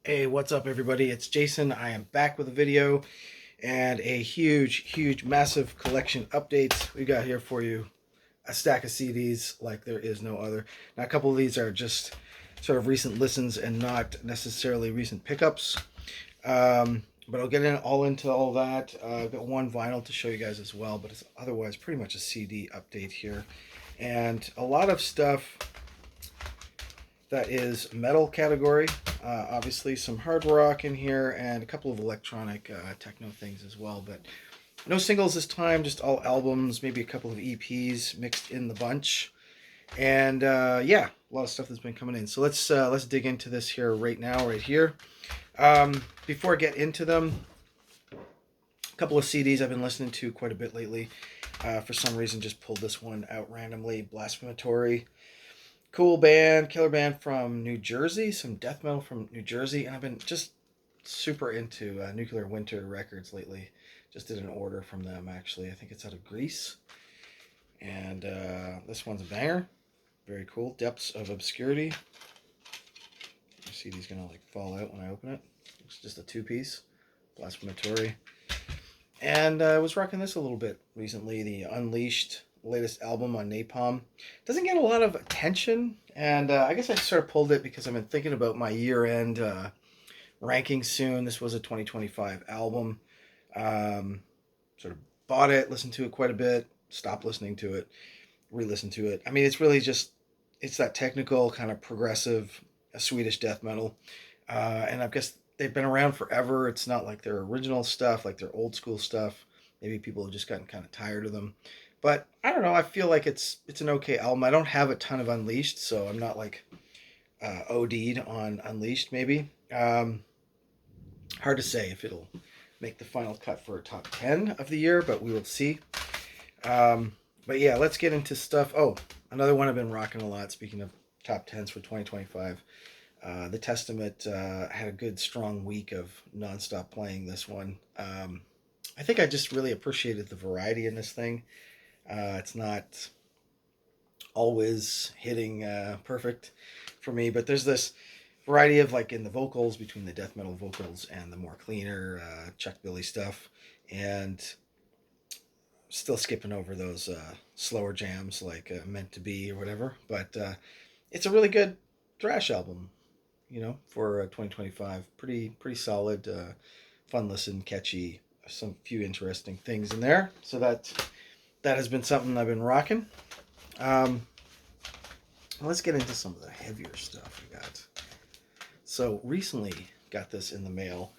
Hey, what's up everybody? It's Jason. I am back with a video and a huge, massive collection update. We got here for you a stack of CDs like there is no other. Now, a couple of these are just sort of recent listens and not necessarily recent pickups. But I'll get all into all that. I've got one vinyl to show you guys as well, but it's otherwise pretty much a CD update here. And a lot of stuff that is metal category. Obviously some hard rock in here and a couple of electronic techno things as well, but no singles this time, just all albums, maybe a couple of EPs mixed in the bunch. And yeah, a lot of stuff that's been coming in. So let's dig into this here right now, right here. Before I get into them, a couple of CDs I've been listening to quite a bit lately. For some reason, just pulled this one out randomly. Blasphematory. Cool band, killer band from New Jersey, some death metal from New Jersey, and I've been just super into Nuclear Winter Records lately. Just did an order from them actually. I think it's out of Greece, and this one's a banger. Very cool. Depths of Obscurity. You see these gonna like fall out when I open it. It's just a two-piece. Blasphematory. And I was rocking this a little bit recently. The Unleashed latest album on Napalm doesn't get a lot of attention, and I guess I sort of pulled it because I've been thinking about my year-end ranking soon. This was a 2025 album. Sort of bought it, listened to it quite a bit, stopped listening to it, re-listened to it. I mean, it's really just it's that technical kind of progressive Swedish death metal, and I guess they've been around forever. It's not like their original stuff, like their old school stuff. Maybe people have just gotten kind of tired of them. But I don't know. I feel like it's an okay album. I don't have a ton of Unleashed, so I'm not like OD'd on Unleashed. Maybe hard to say if it'll make the final cut for a top 10 of the year, but we will see. But yeah, let's get into stuff. Oh, another one I've been rocking a lot. Speaking of top 10s for 2025, The Testament had a good strong week of nonstop playing this one. I think I just really appreciated the variety in this thing. It's not always hitting perfect for me, but there's this variety of like in the vocals between the death metal vocals and the more cleaner Chuck Billy stuff, and still skipping over those slower jams like Meant to Be or whatever. But it's a really good thrash album, for 2025. Pretty solid, fun listen, catchy. Some few interesting things in there. So that has been something I've been rocking. Um, let's get into some of the heavier stuff we got. So recently got this in the mail.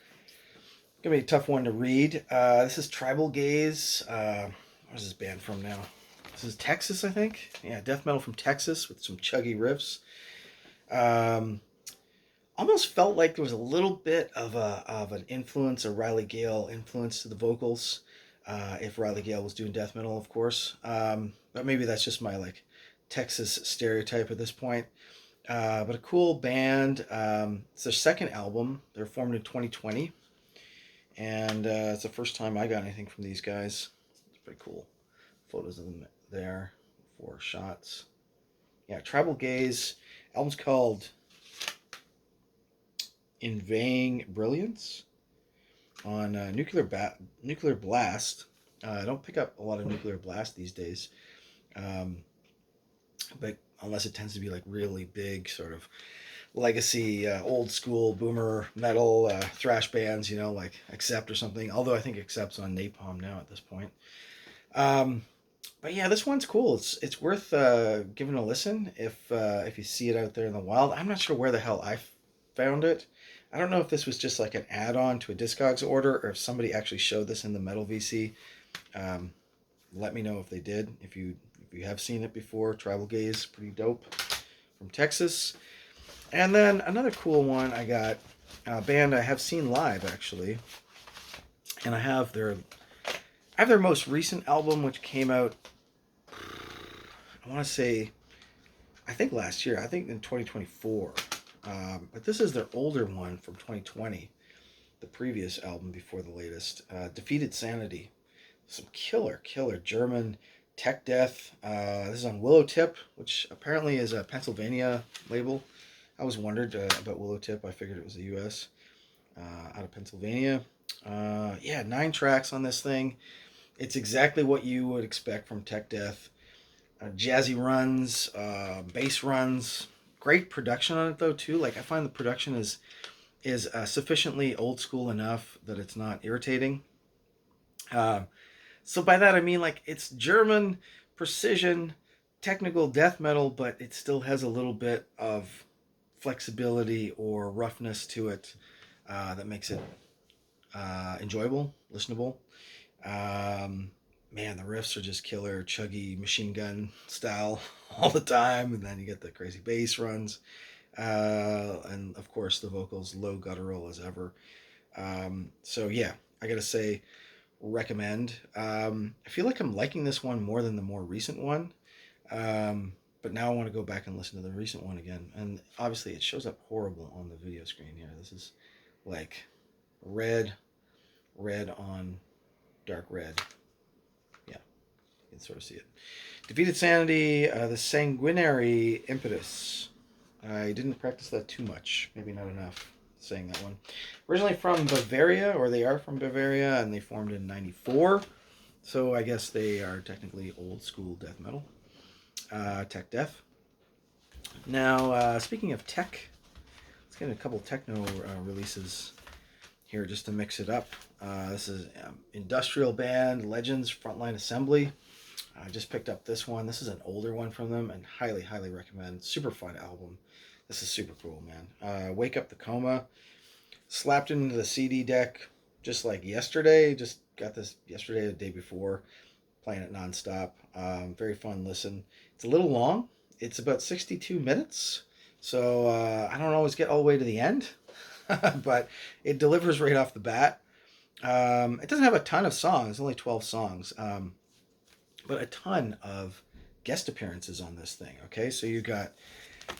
Gonna be a tough one to read. This is Tribal Gaze. Where's this band from now? This is Texas, I think. Yeah, death metal from Texas with some chuggy riffs. Um, Almost felt like there was a little bit of an influence, a Riley Gale influence to the vocals. If Riley Gale was doing death metal, of course. But maybe that's just my like Texas stereotype at this point. But a cool band. It's their second album. They're formed in 2020, and it's the first time I got anything from these guys. It's pretty cool. Photos of them there. 4 shots. Yeah, Tribal Gaze. Album's called Inveighing Brilliance on Nuclear Blast. I don't pick up a lot of Nuclear Blast these days, but unless it tends to be like really big sort of legacy, old school boomer metal thrash bands, like Accept or something. Although I think Accept's on Napalm now at this point. But yeah, this one's cool. It's worth giving a listen if you see it out there in the wild. I'm not sure where the hell I found it. I don't know if this was just like an add-on to a Discogs order or if somebody actually showed this in the Metal VC. Let me know if they did. If you have seen it before, Tribal Gaze, pretty dope, from Texas. And then another cool one I got, a band I have seen live actually, and I have their most recent album, which came out, I want to say, I think last year. I think in 2024. But this is their older one from 2020, the previous album before the latest. Defeated Sanity. Some killer German tech death. This is on Willowtip, which apparently is a Pennsylvania label. I was wondered about Willow Tip. I figured it was the U.S. Out of Pennsylvania. Yeah, 9 tracks on this thing. It's exactly what you would expect from tech death. Jazzy runs, bass runs. Great production on it though too. Like I find the production is sufficiently old school enough that it's not irritating. Uh, so by that I mean like it's German precision technical death metal, but it still has a little bit of flexibility or roughness to it that makes it enjoyable, listenable. Um, Man, the riffs are just killer, chuggy machine gun style all the time, and then you get the crazy bass runs, and of course the vocals low guttural as ever. So yeah, I gotta say, recommend. I feel like I'm liking this one more than the more recent one, but now I want to go back and listen to the recent one again. And obviously, it shows up horrible on the video screen here. This is like red, red on dark red. Yeah, you can sort of see it. Defeated Sanity, the Sanguinary Impetus. I didn't practice that too much. Maybe not enough saying that one. Originally from Bavaria, or they are from Bavaria, and they formed in '94. So I guess they are technically old school death metal. Tech death. Now, speaking of tech, let's get a couple techno releases here just to mix it up. This is industrial band Legends Frontline Assembly. I just picked up this one. This is an older one from them and highly, highly recommend. Super fun album. This is super cool, man. Wake Up the Coma. Slapped into the CD deck just like yesterday. Just got this yesterday, the day before. Playing it nonstop. Very fun listen. It's a little long. It's about 62 minutes. So I don't always get all the way to the end. But it delivers right off the bat. It doesn't have a ton of songs. Only 12 songs. But a ton of guest appearances on this thing. Okay, so you got,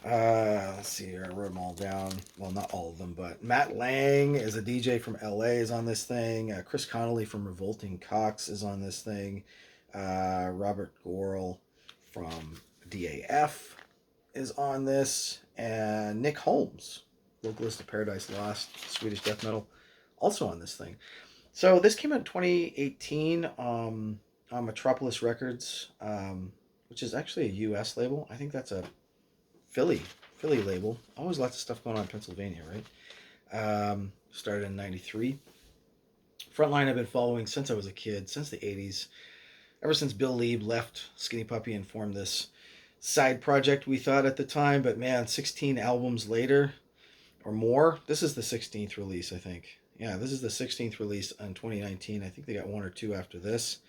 let's see here, I wrote them all down. Well, not all of them, but Matt Lang is a DJ from LA is on this thing. Chris Connolly from Revolting Cox is on this thing. Robert Gorel from DAF is on this. And Nick Holmes, vocalist of Paradise Lost, Swedish death metal, also on this thing. So this came out in 2018. On Metropolis Records, which is actually a U.S. label. I think that's a Philly label. Always lots of stuff going on in Pennsylvania, right? Started in '93. Frontline I've been following since I was a kid, since the '80s. Ever since Bill Lieb left Skinny Puppy and formed this side project we thought at the time, but man, 16 albums later or more. This is the 16th release, I think. Yeah, this is the 16th release in 2019. I think they got one or two after this.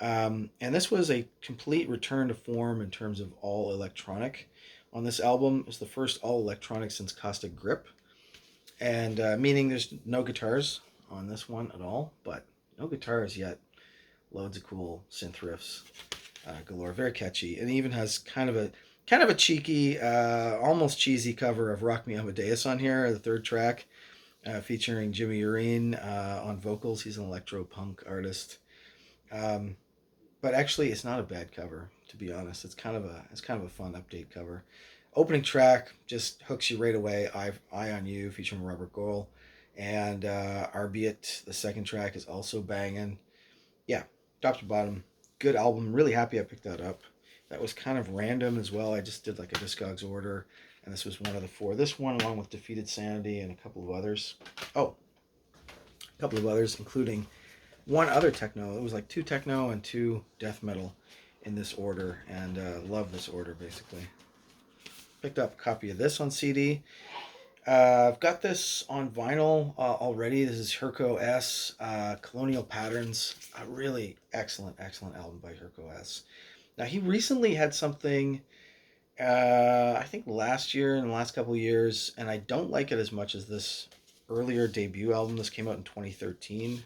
And this was a complete return to form in terms of all electronic on this album. It's the first all electronic since Caustic Grip. And meaning there's no guitars on this one at all, but no guitars yet. Loads of cool synth riffs galore. Very catchy. And it even has kind of a cheeky, almost cheesy cover of Rock Me Amadeus on here, the third track, featuring Jimmy Urine on vocals. He's an electro punk artist. But actually, it's not a bad cover, to be honest. It's kind of a fun update cover. Opening track just hooks you right away. Eye on You, featuring Robert Gohl, and Arbeit. The second track is also banging. Yeah, top to bottom, good album. Really happy I picked that up. That was kind of random as well. I just did like a Discogs order, and this was one of the 4. This one, along with Defeated Sanity and a couple of others. Oh, a couple of others, including one other techno. It was like 2 techno and 2 death metal in this order, and love this order basically. Picked up a copy of this on CD. I've got this on vinyl already. This is Huerco S, Colonial Patterns. A really excellent album by Huerco S. Now he recently had something, I think last year, in the last couple of years, and I don't like it as much as this earlier debut album. This came out in 2013.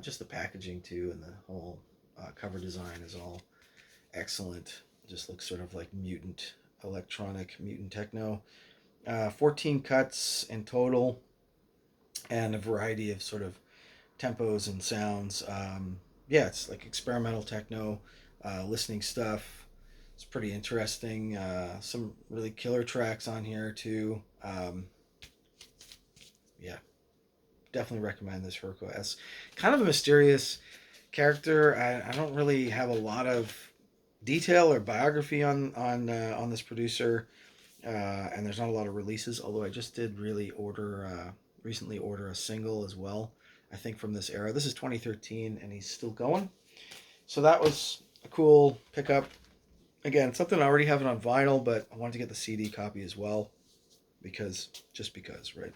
Just the packaging too, and the whole cover design is all excellent. Just looks sort of like mutant electronic, mutant techno. 14 cuts in total, and a variety of sort of tempos and sounds. Yeah, it's like experimental techno, listening stuff. It's pretty interesting. Some really killer tracks on here too. Yeah, definitely recommend this Huerco S. Kind of a mysterious character. I don't really have a lot of detail or biography on this producer, and there's not a lot of releases. Although I just did really recently order a single as well. I think from this era. This is 2013, and he's still going. So that was a cool pickup. Again, something I already have it on vinyl, but I wanted to get the CD copy as well just because, right?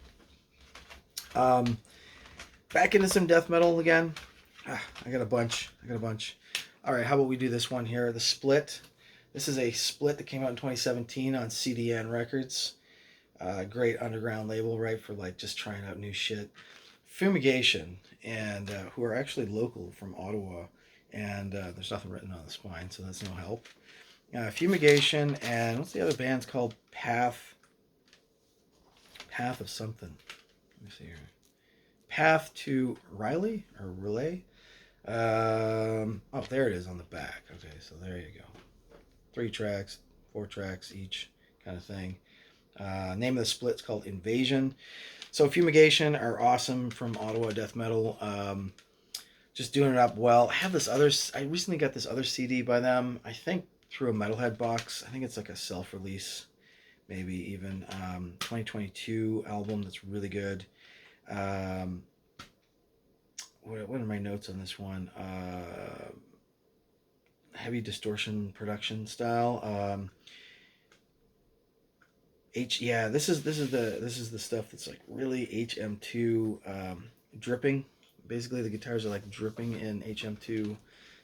Um, Back into some death metal again. I got a bunch. All right, how about we do this one here? The Split. This is a split that came out in 2017 on CDN Records. Great underground label, right, for like just trying out new shit. Fumigation, and who are actually local from Ottawa, and there's nothing written on the spine, so that's no help. Fumigation, and what's the other band's called? Path of something. Let me see here. Path to Riley or Relay. Oh, there it is on the back. Okay, so there you go. 3 tracks, 4 tracks each, kind of thing. Name of the split's called Inveighing. So Fumigation are awesome from Ottawa death metal. Just doing it up well. I recently got this other CD by them. I think through a Metalhead box. I think it's like a self-release, maybe even 2022 album that's really good. What are my notes on this one? Heavy distortion production style. This is the stuff that's like really HM2 dripping. Basically, the guitars are like dripping in HM2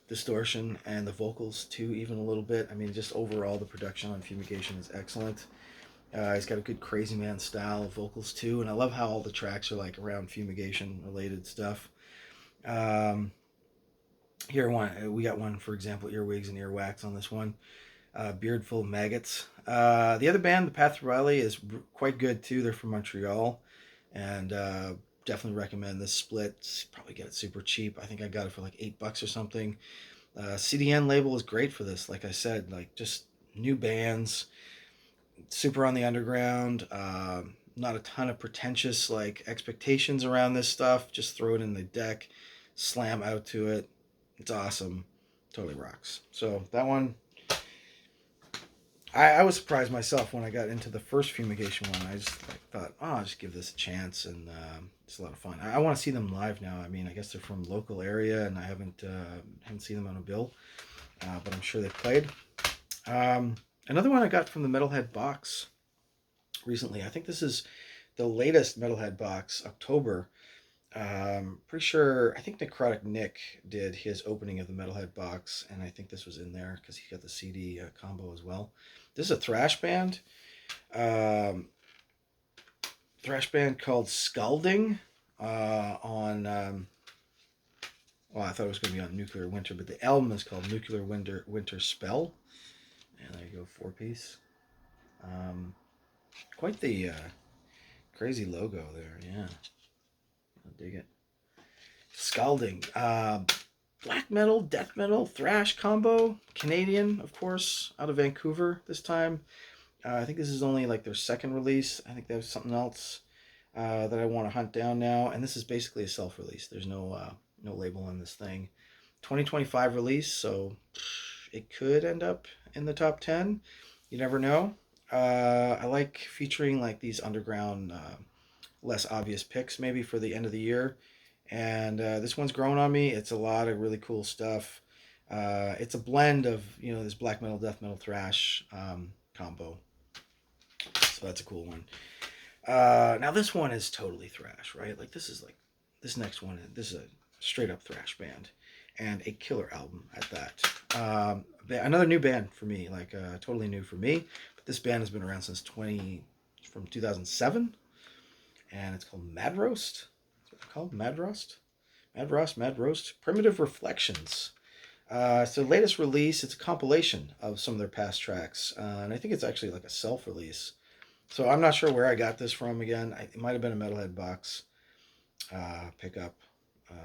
distortion, and the vocals too, even a little bit. I mean, just overall, the production on Fumigation is excellent. He's got a good crazy man style of vocals too, and I love how all the tracks are like around Fumigation related stuff. Here we got one, for example, earwigs and earwax on this one. Beard full of maggots. The other band, the Path to Riley, is quite good too. They're from Montreal, and definitely recommend this split. Probably get it super cheap. I think I got it for like $8 or something. CDN label is great for this. Like I said, like just new bands, super on the underground. Not a ton of pretentious like expectations around this stuff. Just throw it in the deck, slam out to it. It's awesome. Totally rocks. So that one, I was surprised myself when I got into the first Fumigation one. I just thought, oh, I'll just give this a chance, and it's a lot of fun. I want to see them live now. I mean, I guess they're from local area, and I haven't seen them on a bill, but I'm sure they've played. Another one I got from the Metalhead box recently. I think this is the latest Metalhead box, October. Pretty sure, I think Necrotic Nick did his opening of the Metalhead box, and I think this was in there because he got the CD combo as well. This is a thrash band. Thrash band called Scalding on, well, I thought it was going to be on Nuclear Winter, but the album is called Nuclear Winter Spell. And there you go, 4-piece. Quite the crazy logo there, yeah. I dig it. Scalding. Black metal, death metal, thrash combo. Canadian, of course, out of Vancouver this time. I think this is only like their second release. I think they have something else that I want to hunt down now. And this is basically a self-release. There's no label on this thing. 2025 release, so it could end up in the top 10. You never know. I like featuring like these underground, less obvious picks maybe for the end of the year. And this one's growing on me. It's a lot of really cool stuff. It's a blend of, this black metal, death metal, thrash combo. So that's a cool one. Now this one is totally thrash, right? Like this next one, this is a straight up thrash band and a killer album at that. Another new band for me, like totally new for me. But this band has been around since 2007, and it's called Madrost. Called Madrost. Primitive Reflections. It's their latest release. It's a compilation of some of their past tracks, and I think it's actually like a self-release. So I'm not sure where I got this from. Again, it might have been a Metalhead box pickup.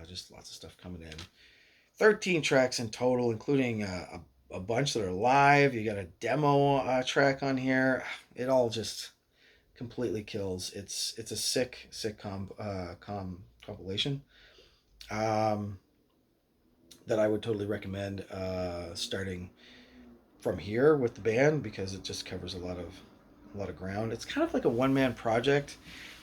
Just lots of stuff coming in. 13 tracks in total, including a a bunch that are live. You got a demo track on here. It all just completely kills. It's a sick compilation um, that I would totally recommend starting from here with the band because it just covers a lot of ground. It's kind of like a one man project.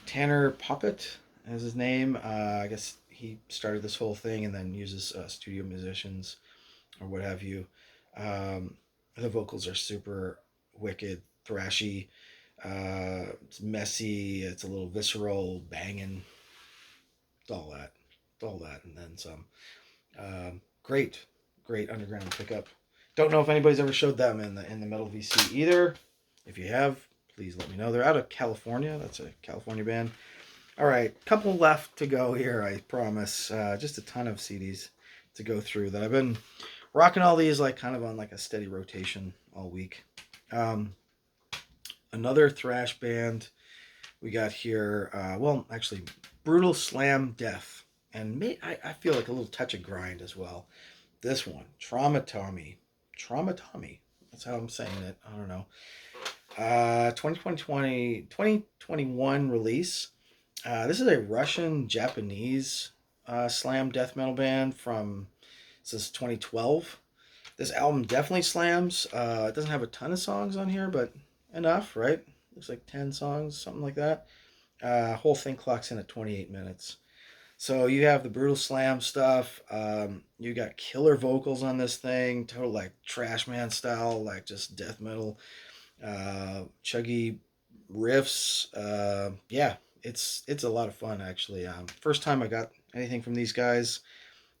Tanner Puppet is his name. I guess he started this whole thing and then uses studio musicians or what have you. Um, the vocals are super wicked, thrashy. It's messy. It's a little visceral, banging. It's all that. It's all that, and then some. Great, great underground pickup. Don't know if anybody's ever showed them in the Metal VC either. If you have, please let me know. They're out of California. That's a California band. All right, couple left to go here. I promise. Just a ton of CDs to go through that I've been rocking all these like kind of on like a steady rotation all week. Another thrash band we got here. Well, actually, Brutal Slam Death, and I feel like a little touch of grind as well. This one, Traumatomy. That's how I'm saying it. I don't know. 2021 release. This is a Russian Japanese slam death metal band from, this is 2012. This album definitely slams. It doesn't have a ton of songs on here, but enough, right? Looks like 10 songs, something like that. Whole thing clocks in at 28 minutes. So you have the brutal slam stuff. You got killer vocals on this thing, total like trash man style, like just death metal, chuggy riffs. Yeah, it's a lot of fun actually. First time I got anything from these guys.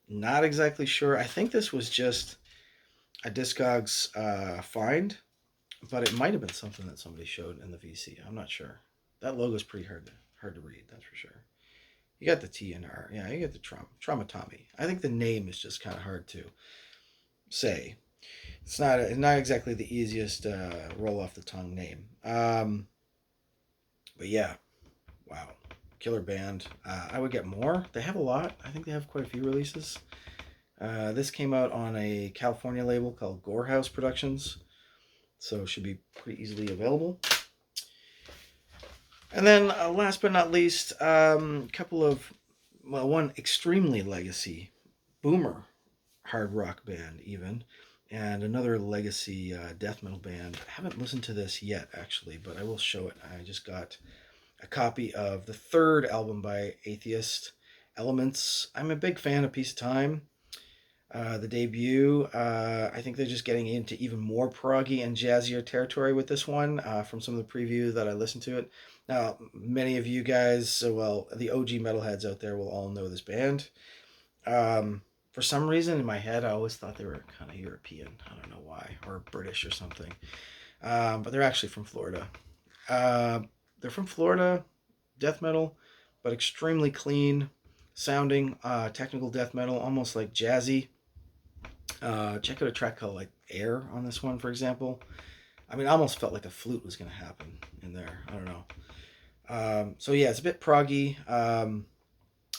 Not exactly sure. I think this was just a Discogs find, but it might have been something that somebody showed in the VC. I'm not sure. That logo is pretty hard to read. That's for sure. You got the T and R. Yeah, you get the Traumatomy. I think the name is just kind of hard to say. It's not exactly the easiest roll off the tongue name. But yeah, wow, killer band. I would get more. They have a lot. I think they have quite a few releases. This came out on a California label called Gorehouse Productions, so it should be pretty easily available. And then last but not least, one extremely legacy boomer hard rock band even, and another legacy death metal band. I haven't listened to this yet actually, but I will show it. I just got a copy of the third album by Atheist, Elements. I'm a big fan of Peace of Time. The debut, I think they're just getting into even more proggy and jazzier territory with this one from some of the preview that I listened to it. Now, many of you guys, well, the OG metalheads out there will all know this band. For some reason, in my head, I always thought they were kind of European. I don't know why, or British or something. But they're actually from Florida. They're from Florida, death metal, but extremely clean sounding, technical death metal, almost like jazzy. Check out a track called like Air on this one, for example. I mean, I almost felt like a flute was going to happen in there. I don't know. So yeah, it's a bit proggy.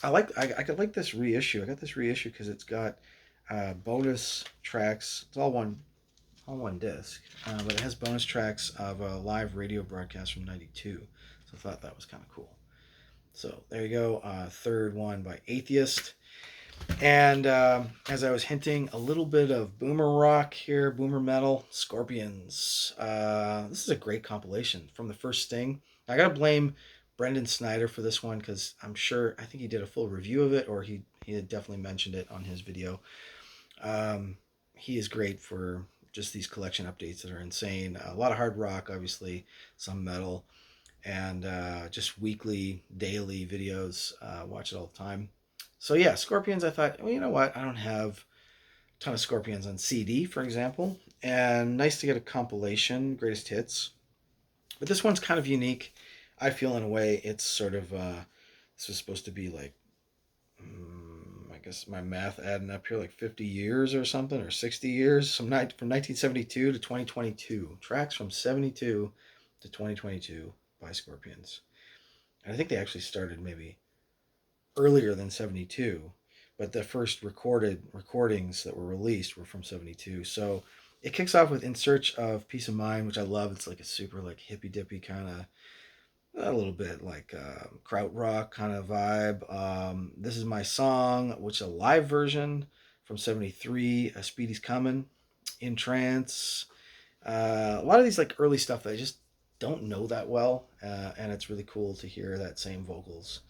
I could like this reissue. I got this reissue because it's got bonus tracks. It's all one disc, but it has bonus tracks of a live radio broadcast from '92. So I thought that was kind of cool. So there you go. Third one by Atheist. And as I was hinting, a little bit of boomer rock here, boomer metal, Scorpions. This is a great compilation from the first Sting. I gotta blame Brendan Snyder for this one because I think he did a full review of it, or he had definitely mentioned it on his video. He is great for just these collection updates that are insane. A lot of hard rock, obviously, some metal, and just weekly, daily videos. Watch it all the time. So yeah, Scorpions, I thought, well, you know what? I don't have a ton of Scorpions on CD, for example. And nice to get a compilation, greatest hits. But this one's kind of unique. I feel in a way it's sort of, this was supposed to be like, I guess my math adding up here, like 50 years or something, or 60 years. From 1972 to 2022. Tracks from 72 to 2022 by Scorpions. And I think they actually started maybe earlier than 72, but the first recordings that were released were from 72. So It kicks off with In Search of Peace of Mind, which I love. It's like a super like hippy dippy kind of, a little bit like krautrock kind of vibe. This Is My Song, which is a live version from '73. Speedy's Coming, In Trance. A lot of these like early stuff that I just don't know that well, and it's really cool to hear that same vocals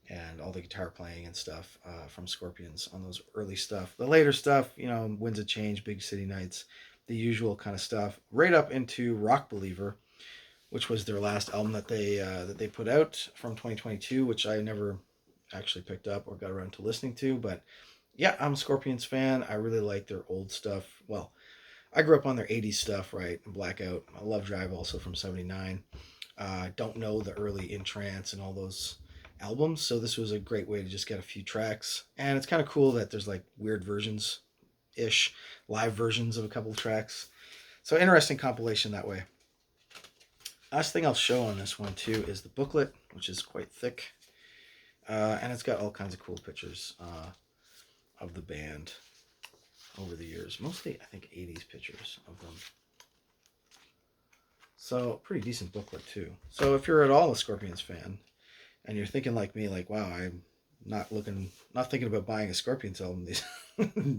and all the guitar playing and stuff from Scorpions on those early stuff. The later stuff, Winds of Change, Big City Nights, the usual kind of stuff, right up into Rock Believer, which was their last album that they put out from 2022, which I never actually picked up or got around to listening to. But yeah, I'm a Scorpions fan. I really like their old stuff. Well, I grew up on their 80s stuff, right? Blackout. I love Drive also from '79. Don't know the early In Trance and all those albums, so this was a great way to just get a few tracks. And it's kind of cool that there's like weird versions ish, live versions of a couple of tracks. So interesting compilation that way. Last thing I'll show on this one too is the booklet, which is quite thick. And it's got all kinds of cool pictures of the band over the years. Mostly, I think, 80s pictures of them. So, pretty decent booklet too. So, if you're at all a Scorpions fan, and you're thinking like me, like, wow, I'm not thinking about buying a Scorpions album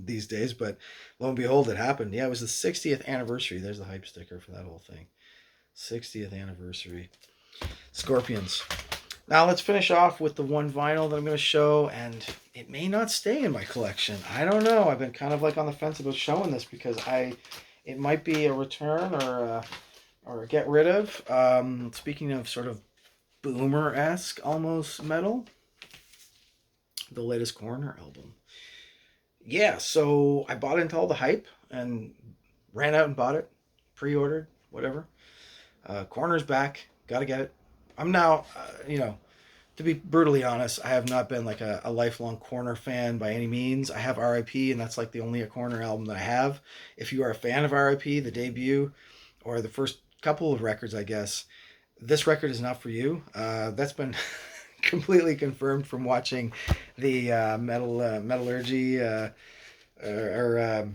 these days, but lo and behold, it happened. Yeah, it was the 60th anniversary. There's the hype sticker for that whole thing. 60th anniversary. Scorpions. Now let's finish off with the one vinyl that I'm going to show, and it may not stay in my collection. I don't know. I've been kind of like on the fence about showing this because it might be a return or a get rid of. Speaking of sort of boomer-esque almost metal, the latest Coroner album. Yeah, so I bought into all the hype and ran out and bought it, pre-ordered, whatever. Coroner's back. Gotta get it. I'm now, to be brutally honest, I have not been like a lifelong Corner fan by any means. I have R.I.P. and that's like the only Corner album that I have. If you are a fan of R.I.P., the debut, or the first couple of records, I guess, this record is not for you. That's been completely confirmed from watching the Metallurgy or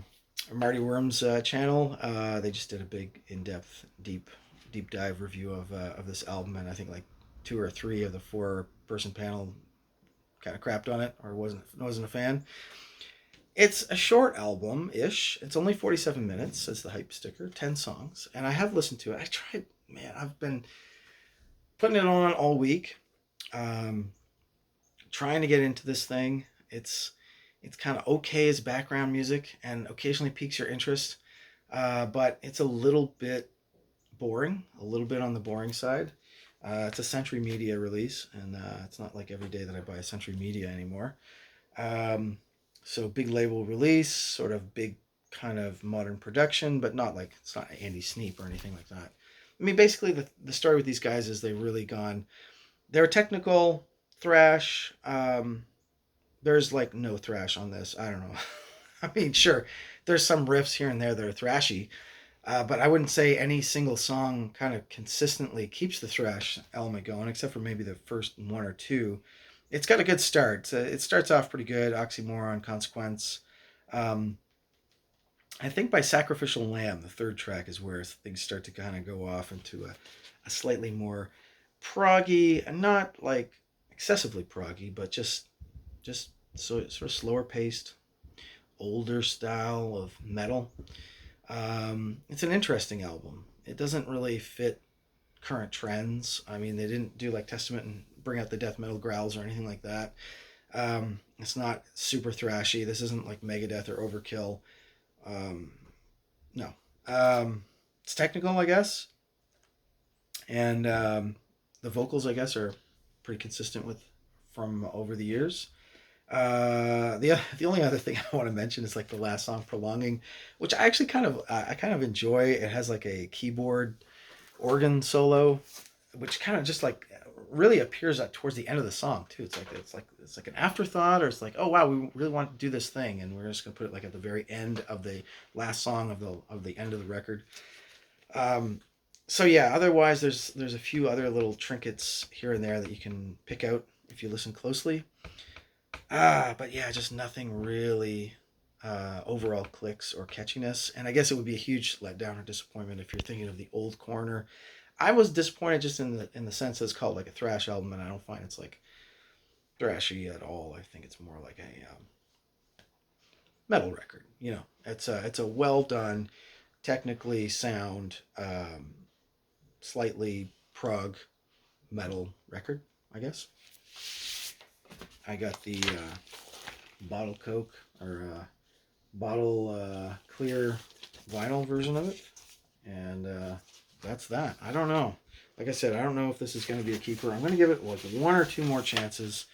Marty Worm's channel. They just did a big, in-depth, deep dive review of this album, and I think like 2 or 3 of the 4-person panel kind of crapped on it or wasn't a fan. It's a short album ish. It's only 47 minutes, says the hype sticker, 10 songs, and I have listened to it. I've been putting it on all week, trying to get into this thing. It's kind of okay as background music and occasionally piques your interest, but it's a little bit boring, a little bit on the boring side. It's a Century Media release, and it's not like every day that I buy a Century Media anymore. So big label release, sort of big kind of modern production, but not like, it's not Andy Sneap or anything like that. I mean, basically the story with these guys is they've really gone, they're technical thrash. There's like no thrash on this. I don't know. I mean, sure, there's some riffs here and there that are thrashy, but I wouldn't say any single song kind of consistently keeps the thrash element going, except for maybe the first 1 or 2. It's got a good start. It starts off pretty good. Oxymoron, Consequence. I think by Sacrificial Lamb, the 3rd track, is where things start to kind of go off into a slightly more proggy, and not like excessively proggy, but just sort of slower paced, older style of metal. It's an interesting album. It doesn't really fit current trends. I mean, they didn't do like Testament and bring out the death metal growls or anything like that. It's not super thrashy. This isn't like Megadeth or Overkill. No. It's technical, I guess. And the vocals, I guess, are pretty consistent with from over the years. The only other thing I want to mention is like the last song, Prolonging, which I actually kind of enjoy. It has like a keyboard organ solo, which kind of just like really appears at towards the end of the song too. It's like an afterthought, or it's like, oh wow, we really want to do this thing, and we're just gonna put it like at the very end of the last song of the end of the record. So yeah, otherwise there's a few other little trinkets here and there that you can pick out if you listen closely. But yeah, just nothing really overall clicks or catchiness. And I guess it would be a huge letdown or disappointment if you're thinking of the old Corner. I was disappointed just in the sense that it's called like a thrash album, and I don't find it's like thrashy at all. I think it's more like a metal record. You know, it's a well done, technically sound, slightly prog metal record, I guess. I got the bottle Coke or bottle clear vinyl version of it, and that's that. I don't know. Like I said, I don't know if this is going to be a keeper. I'm going to give it like one or two more chances.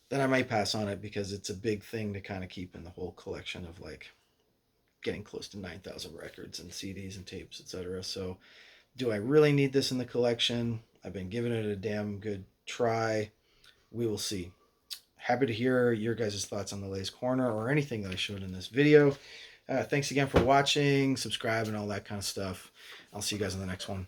Then I might pass on it because it's a big thing to kind of keep in the whole collection of like getting close to 9,000 records and CDs and tapes, etc. So, do I really need this in the collection? I've been giving it a damn good try. We will see. Happy to hear your guys' thoughts on the latest Corner or anything that I showed in this video. Thanks again for watching, subscribe, and all that kind of stuff. I'll see you guys in the next one.